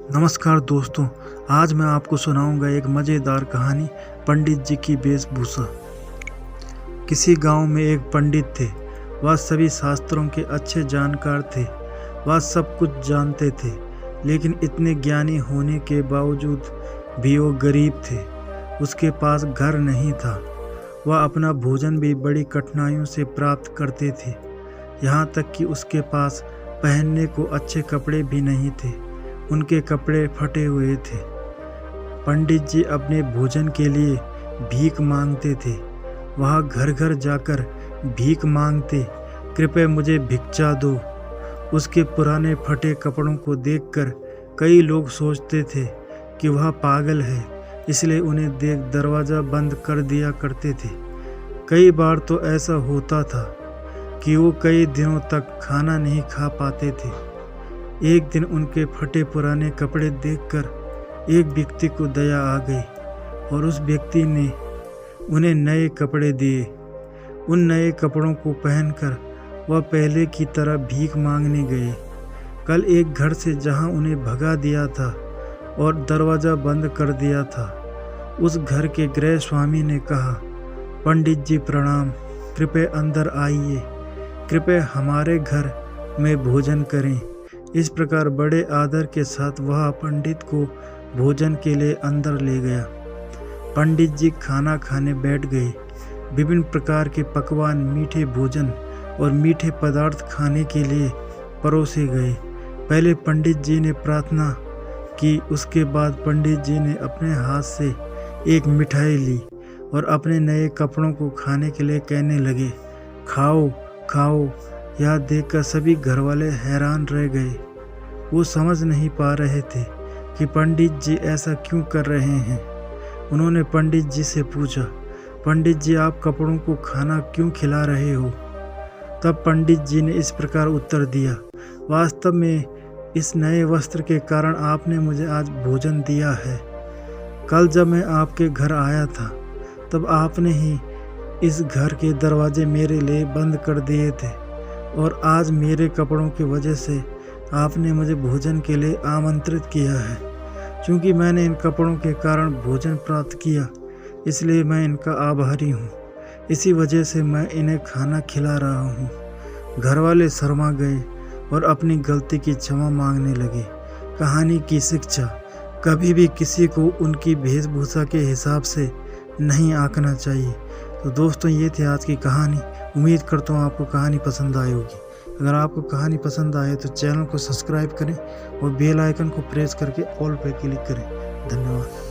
नमस्कार दोस्तों, आज मैं आपको सुनाऊंगा एक मज़ेदार कहानी पंडित जी की वेशभूषा। किसी गांव में एक पंडित थे। वह सभी शास्त्रों के अच्छे जानकार थे। वह सब कुछ जानते थे, लेकिन इतने ज्ञानी होने के बावजूद भी वो गरीब थे। उसके पास घर नहीं था। वह अपना भोजन भी बड़ी कठिनाइयों से प्राप्त करते थे। यहाँ तक कि उसके पास पहनने को अच्छे कपड़े भी नहीं थे। उनके कपड़े फटे हुए थे। पंडित जी अपने भोजन के लिए भीख मांगते थे। वह घर घर जाकर भीख मांगते, कृपया मुझे भिक्षा दो। उसके पुराने फटे कपड़ों को देखकर कई लोग सोचते थे कि वह पागल है, इसलिए उन्हें देख दरवाज़ा बंद कर दिया करते थे। कई बार तो ऐसा होता था कि वो कई दिनों तक खाना नहीं खा पाते थे। एक दिन उनके फटे पुराने कपड़े देखकर एक व्यक्ति को दया आ गई और उस व्यक्ति ने उन्हें नए कपड़े दिए। उन नए कपड़ों को पहनकर वह पहले की तरह भीख मांगने गए। कल एक घर से जहां उन्हें भगा दिया था और दरवाज़ा बंद कर दिया था, उस घर के गृह स्वामी ने कहा, पंडित जी प्रणाम, कृपया अंदर आइए, कृपया हमारे घर में भोजन करें। इस प्रकार बड़े आदर के साथ वह पंडित को भोजन के लिए अंदर ले गया। पंडित जी खाना खाने बैठ गए। विभिन्न प्रकार के पकवान, मीठे भोजन और मीठे पदार्थ खाने के लिए परोसे गए। पहले पंडित जी ने प्रार्थना की, उसके बाद पंडित जी ने अपने हाथ से एक मिठाई ली और अपने नए कपड़ों को खाने के लिए कहने लगे, खाओ खाओ। यह देखकर सभी घरवाले हैरान रह गए। वो समझ नहीं पा रहे थे कि पंडित जी ऐसा क्यों कर रहे हैं। उन्होंने पंडित जी से पूछा, पंडित जी आप कपड़ों को खाना क्यों खिला रहे हो? तब पंडित जी ने इस प्रकार उत्तर दिया, वास्तव में इस नए वस्त्र के कारण आपने मुझे आज भोजन दिया है। कल जब मैं आपके घर आया था तब आपने ही इस घर के दरवाजे मेरे लिए बंद कर दिए थे और आज मेरे कपड़ों की वजह से आपने मुझे भोजन के लिए आमंत्रित किया है। क्योंकि मैंने इन कपड़ों के कारण भोजन प्राप्त किया, इसलिए मैं इनका आभारी हूँ। इसी वजह से मैं इन्हें खाना खिला रहा हूँ। घरवाले शर्मा गए और अपनी गलती की क्षमा मांगने लगे। कहानी की शिक्षा, कभी भी किसी को उनकी वेशभूषा के हिसाब से नहीं आंकना चाहिए। तो दोस्तों, ये थी आज की कहानी। उम्मीद करता हूँ आपको कहानी पसंद आई होगी। अगर आपको कहानी पसंद आए तो चैनल को सब्सक्राइब करें और बेल आइकन को प्रेस करके ऑल पे क्लिक करें। धन्यवाद।